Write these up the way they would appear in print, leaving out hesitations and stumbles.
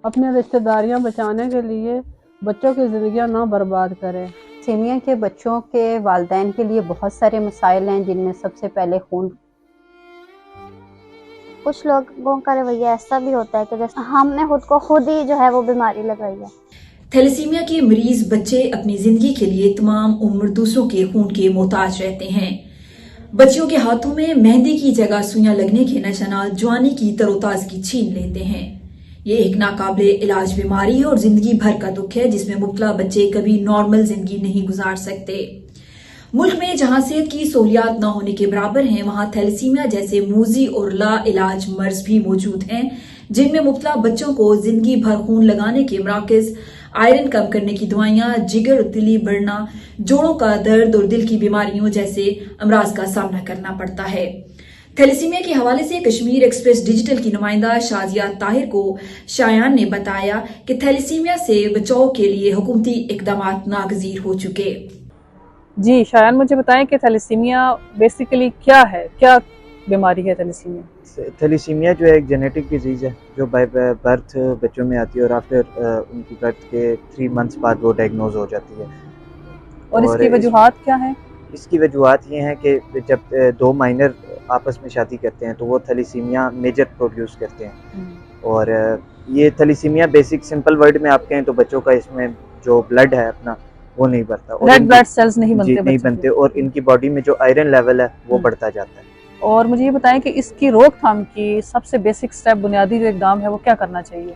अपनी रिश्तेदारियां बचाने के लिए बच्चों की ज़िंदगियां ना बर्बाद करें। थैलेसीमिया के बच्चों के वालिदैन के लिए बहुत सारे मसाइल हैं, जिनमें सबसे पहले खून। कुछ लोगों का रवैया ऐसा भी होता है कि जैसे हमने खुद को खुद ही जो है वो बीमारी लगाई है। थैलेसीमिया के मरीज बच्चे अपनी जिंदगी के लिए तमाम उम्र दूसरों के खून के मोहताज रहते हैं। बच्चियों के हाथों में मेहंदी की जगह सुइयां लगने के निशानात जवानी की तरोताजगी छीन लेते हैं। ये एक नाकाबिले इलाज बीमारी है और जिंदगी भर का दुख है, जिसमें मुब्तला बच्चे कभी नॉर्मल जिंदगी नहीं गुजार सकते। मुल्क में जहां सेहत की सहूलियात न होने के बराबर हैं, वहां थैलेसीमिया जैसे मूजी और ला इलाज मर्ज भी मौजूद हैं, जिनमें मुब्तला बच्चों को जिंदगी भर खून लगाने के मराकज, आयरन कम करने की दवाइयां, जिगर और तिली बढ़ना, जोड़ों का दर्द और दिल की बीमारियों जैसे अमराज का सामना करना पड़ता है। थैलेसीमिया के हवाले से कश्मीर एक्सप्रेस डिजिटल की नुमाइंदा शाजिया ताहिर को शायान ने बताया कि थैलेसीमिया से बचाव के लिए हुकूमती इकदामात नागजीर हो चुके। जी शायान, मुझे बताएं कि थैलेसीमिया बेसिकली क्या है, क्या बीमारी है थैलेसीमिया? थैलेसीमिया जो है एक जेनेटिक डिजीज़ है जो बाय बर्थ बच्चों में आती है और आफ्टर उनकी बर्थ के 3 मंथ्स बाद वो डायग्नोज हो जाती है। और इसकी वजूहात क्या है? इसकी वजूहात ये हैं कि जब 2 माइनर आपस में शादी करते हैं तो वो थैलेसीमिया मेजर प्रोड्यूस करते हैं। और ये थैलेसीमिया बेसिक सिंपल वर्ड में आप कहें तो बच्चों का इसमें जो ब्लड है अपना वो नहीं बढ़ता, रेड ब्लड सेल्स नहीं बनते और इनकी बॉडी में जो आयरन लेवल है वो बढ़ता जाता है। और मुझे ये बताएं कि इसकी रोकथाम की सबसे बेसिक स्टेप, बुनियादी जो इकदाम है वो क्या करना चाहिए?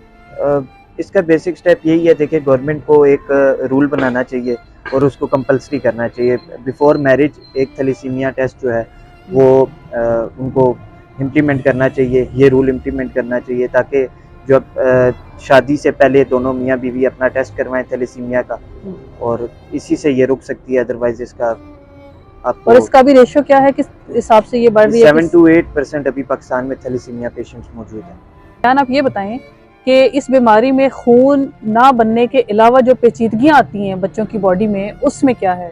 इसका बेसिक स्टेप यही है, देखिए गवर्नमेंट को एक रूल बनाना चाहिए और उसको कंपलसरी करना चाहिए। बिफोर मैरिज एक थैलेसीमिया टेस्ट जो है वो उनको इम्प्लीमेंट करना चाहिए, ये रूल इम्प्लीमेंट करना चाहिए ताकि जब शादी से पहले दोनों मियाँ बीवी अपना टेस्ट करवाएं थैलेसीमिया का, और इसी से ये रुक सकती है, अदरवाइज इसका और इसका भी रेशो क्या है, किस हिसाब से ये बढ़ रही है? 7 to 8% अभी पाकिस्तान में थैलेसीमिया पेशेंट्स मौजूद हैं। क्या आप ये बताएं कि इस बीमारी में खून ना बनने के अलावा जो पेचीदगियां आती हैं बच्चों की बॉडी में, उसमें क्या है?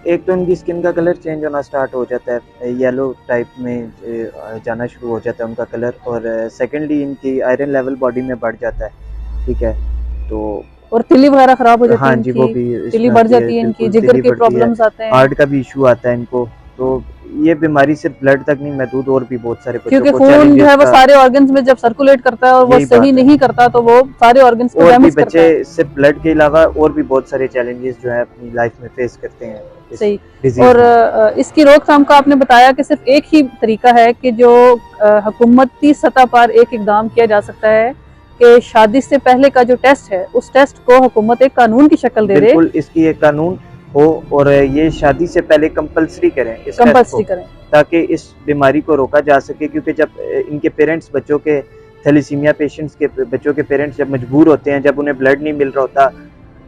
एक तो इनकी स्किन का कलर चेंज होना स्टार्ट हो जाता है, येलो टाइप में जाना शुरू हो जाता है उनका कलर, और सेकेंडली इनकी आयरन लेवल बॉडी में बढ़ जाता है, ठीक है। तो और तिली वगैरह खराब हो जाती है? हाँ जी, वो भी तिली बढ़ जाती है इनकी, जिगर के प्रॉब्लम्स आते हैं, हार्ट का भी इशू आता है इनको। तो ये बीमारी सिर्फ ब्लड तक नहीं महदूद, और भी बहुत सारे बच्चों क्योंकि खून जो है वो सारे ऑर्गन्स में जब सर्कुलेट करता है और वो सही नहीं करता तो वो सारे ऑर्गन्स को डैमेज करता है। बच्चे सिर्फ ब्लड के अलावा और भी बहुत सारे चैलेंजेस जो है अपनी लाइफ में फेस करते हैं। सही। और इसकी रोकथाम का आपने बताया कि सिर्फ एक ही तरीका है कि जो हुकूमती सतह पर एक इकदाम किया जा सकता है कि शादी से पहले का जो टेस्ट है उस टेस्ट को हुकूमत एक कानून की शक्ल दे दे। बिल्कुल, इसकी एक कानून हो और ये शादी से पहले कंपलसरी करें, ताकि इस बीमारी को रोका जा सके। क्योंकि जब इनके पेरेंट्स बच्चों के थैलेसीमिया पेशेंट्स के बच्चों के पेरेंट्स जब मजबूर होते हैं, जब उन्हें ब्लड नहीं मिल रहा होता,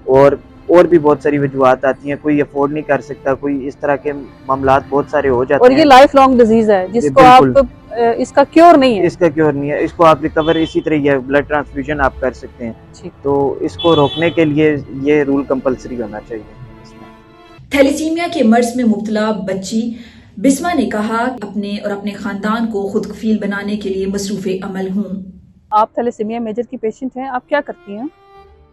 और भी बहुत सारी वजूहात आती हैं, कोई अफोर्ड नहीं कर सकता, कोई इस तरह के मामलात बहुत सारे हो जाते हैं। और ये लाइफ लॉन्ग डिजीज है जिसको आप इसका क्योर नहीं है, इसको आप रिकवर इसी तरह ब्लड ट्रांसफ्यूजन आप कर सकते हैं। तो इसको रोकने के लिए ये रूल कंपलसरी होना चाहिए। थैलेसीमिया के मर्ज में मुब्तला बच्ची बिस्मा ने कहा, अपने और अपने खानदान को खुद कफील बनाने के लिए मसरूफ़े अमल हूँ। आप थैलेसीमिया मेजर की पेशेंट हैं, आप क्या करती हैं?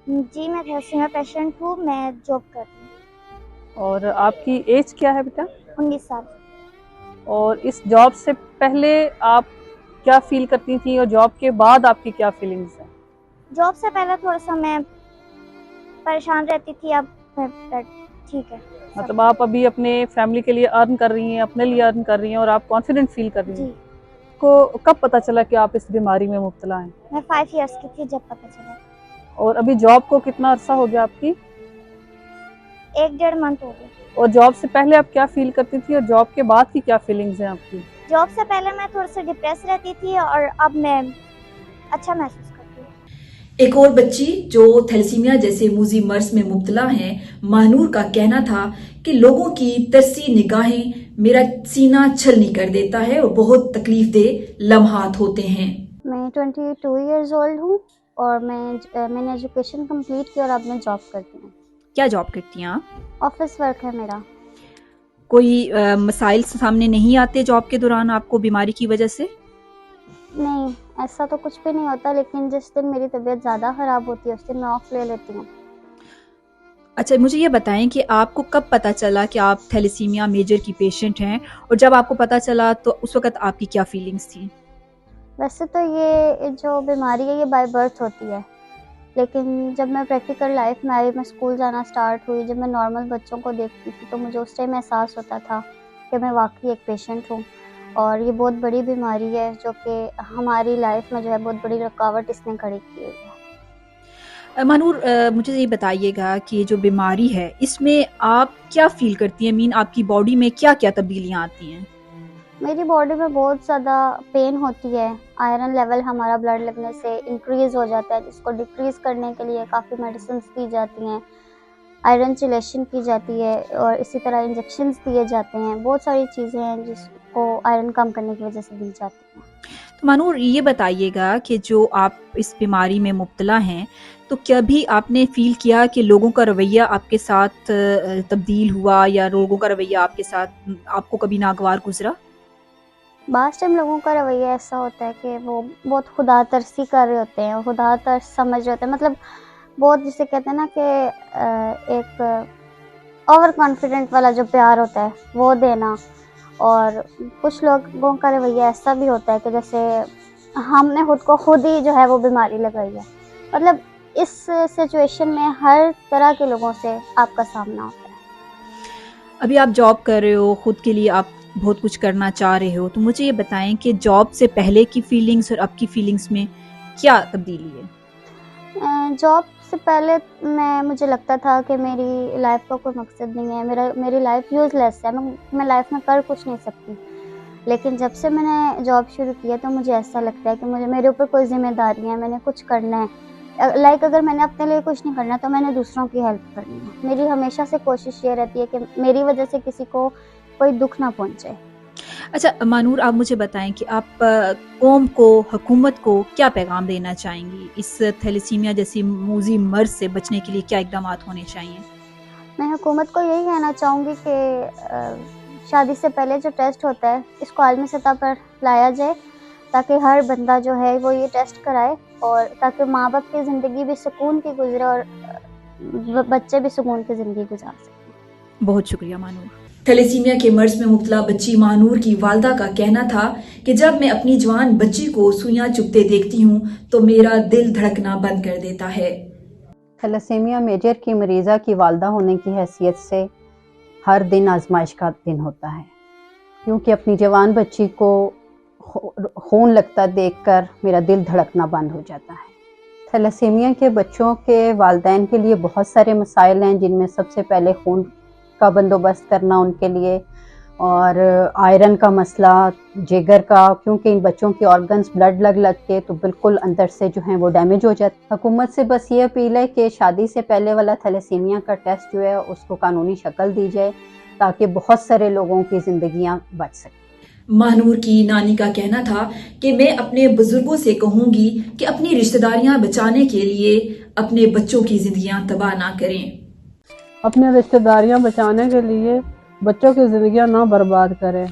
जी मैं थैलेसीमिया पेशेंट हूँ, मैं जॉब करती हूँ। और आपकी एज क्या है बेटा? 19 साल। और इस जॉब से पहले आप क्या फील करती थी और जॉब के बाद आपकी क्या फीलिंग्स हैं? जॉब से पहले थोड़ा सा मैं परेशान रहती थी, अब ठीक है। मतलब आप अभी अपने फैमिली के लिए अर्न कर रही हैं, अपने लिए अर्न कर रही हैं और आप कॉन्फिडेंट फील कर रही हैं। को कब पता चला कि आप इस बीमारी में मुब्तला हैं? मैं 5 इयर्स की थी जब पता चला। और अभी जॉब को कितना अरसा हो गया आपकी? 1-1.5 मंथ हो गया। और जॉब से पहले आप क्या फील करती थी और जॉब के बाद की क्या फीलिंग्स हैं आपकी? जॉब से पहले मैं थोड़ा सा डिप्रेस रहती थी और अब मैं अच्छा महसूस करती हूँ। एक और बच्ची जो थैलेसीमिया जैसे मूजी मर्ज में मुब्तला हैं, मानूर का कहना था कि लोगों की तरसी निगाहें मेरा सीना छलनी कर देता है और बहुत तकलीफ दे लम्हात होते हैं। मैं 22 इयर्स ओल्ड हूँ और मैंने एजुकेशन कंप्लीट की और अब मैं जॉब करती हूँ। क्या जॉब करती हैं आप? ऑफिस वर्क है मेरा। कोई मसाइल सामने नहीं आते जॉब के दौरान आपको बीमारी की वजह से? नहीं, ایسا تو کچھ بھی نہیں ہوتا، لیکن جس دن میری طبیعت زیادہ خراب ہوتی ہے اس دن میں آف لے لیتی ہوں۔ اچھا مجھے یہ بتائیں کہ آپ کو کب پتہ چلا کہ آپ تھیلیسیمیا میجر کی پیشنٹ ہیں، اور جب آپ کو پتہ چلا تو اس وقت آپ کی کیا فیلنگز تھیں؟ ویسے تو یہ جو بیماری ہے یہ بائی برتھ ہوتی ہے، لیکن جب میں پریکٹیکل لائف میں آئی، میں اسکول جانا سٹارٹ ہوئی، جب میں نارمل بچوں کو دیکھتی تھی تو مجھے اس ٹائم احساس ہوتا تھا کہ میں واقعی ایک پیشنٹ ہوں، اور یہ بہت بڑی بیماری ہے جو کہ ہماری لائف میں جو ہے بہت بڑی رکاوٹ اس نے کھڑی کی ہوئی ہے۔ مانور مجھے یہ بتائیے گا کہ یہ جو بیماری ہے اس میں آپ کیا فیل کرتی ہیں، آپ کی باڈی میں کیا کیا تبدیلیاں آتی ہیں؟ میری باڈی میں بہت زیادہ پین ہوتی ہے، آئرن لیول ہمارا بلڈ لگنے سے انکریز ہو جاتا ہے، جس کو ڈیکریز کرنے کے لیے کافی میڈیسنس دی جاتی ہیں، آئرن چلیشن کی جاتی ہے، اور اسی طرح انجیکشنز دیے جاتے ہیں، بہت ساری چیزیں ہیں جس کو آئرن کم کرنے کی وجہ سے دی جاتی ہیں۔ تو مانور یہ بتائیے گا کہ جو آپ اس بیماری میں مبتلا ہیں تو کبھی آپ نے فیل کیا کہ لوگوں کا رویہ آپ کے ساتھ تبدیل ہوا، یا لوگوں کا رویہ آپ کے ساتھ آپ کو کبھی ناگوار گزرا؟ بعض ٹائم لوگوں کا رویہ ایسا ہوتا ہے کہ وہ بہت خدا ترسی کر رہے ہوتے ہیں، خدا ترس سمجھ رہے ہوتے ہیں، مطلب بہت جسے کہتے ہیں نا کہ ایک اوور کانفیڈنٹ والا جو پیار ہوتا ہے وہ دینا، اور کچھ لوگوں کا رویہ ایسا بھی ہوتا ہے کہ جیسے ہم نے خود کو خود ہی جو ہے وہ بیماری لگائی ہے، مطلب اس سچویشن میں ہر طرح کے لوگوں سے آپ کا سامنا ہوتا ہے۔ ابھی آپ جاب کر رہے ہو، خود کے لیے آپ بہت کچھ کرنا چاہ رہے ہو، تو مجھے یہ بتائیں کہ جاب سے پہلے کی فیلنگز اور اب کی فیلنگز میں کیا تبدیلی ہے؟ جاب سے پہلے مجھے لگتا تھا کہ میری لائف کا کوئی مقصد نہیں ہے، میری لائف یوز لیس ہے، میں لائف میں کر کچھ نہیں سکتی، لیکن جب سے میں نے جاب شروع کیا تو مجھے ایسا لگتا ہے کہ میرے اوپر کوئی ذمہ داری ہے، میں نے کچھ کرنا ہے، اگر میں نے اپنے لیے کچھ نہیں کرنا تو میں نے دوسروں کی ہیلپ کرنی ہے۔ میری ہمیشہ سے کوشش یہ رہتی ہے کہ میری وجہ سے کسی کو کوئی دکھ نہ پہنچے۔ اچھا مانور آپ مجھے بتائیں کہ آپ قوم کو، حکومت کو کیا پیغام دینا چاہیں گی؟ اس تھیلیسیمیا جیسی موذی مرض سے بچنے کے لیے کیا اقدامات ہونے چاہیے؟ میں حکومت کو یہی کہنا چاہوں گی کہ شادی سے پہلے جو ٹیسٹ ہوتا ہے اس کو عالمی سطح پر لایا جائے، تاکہ ہر بندہ جو ہے وہ یہ ٹیسٹ کرائے، اور تاکہ ماں باپ کی زندگی بھی سکون کی گزرے اور بچے بھی سکون کی زندگی گزار سکیں۔ بہت شکریہ مانور۔ تھیلیسیمیا کے مرض میں مبتلا بچی مانور کی والدہ کا کہنا تھا کہ جب میں اپنی جوان بچی کو سوئیاں چبھتے دیکھتی ہوں تو میرا دل دھڑکنا بند کر دیتا ہے۔ تھیلیسیمیا میجر کی مریضہ کی والدہ ہونے کی حیثیت سے ہر دن آزمائش کا دن ہوتا ہے، کیونکہ اپنی جوان بچی کو خون لگتا دیکھ کر میرا دل دھڑکنا بند ہو جاتا ہے۔ تھیلیسیمیا کے بچوں کے والدین کے لیے بہت سارے مسائل ہیں، جن میں سب سے پہلے خون کا بندوبست کرنا ان کے لیے، اور آئرن کا مسئلہ، جگر کا، کیونکہ ان بچوں کے آرگنز بلڈ لگ کے تو بالکل اندر سے جو ہیں وہ ڈیمیج ہو جاتے۔ حکومت سے بس یہ اپیل ہے کہ شادی سے پہلے والا تھیلیسیمیا کا ٹیسٹ جو ہے اس کو قانونی شکل دی جائے، تاکہ بہت سارے لوگوں کی زندگیاں بچ سکیں۔ مانور کی نانی کا کہنا تھا کہ میں اپنے بزرگوں سے کہوں گی کہ اپنی رشتہ داریاں بچانے کے لیے اپنے بچوں کی زندگیاں تباہ نہ کریں۔ اپنے رشتہ داریاں بچانے کے لیے بچوں کی زندگیاں نہ برباد کریں۔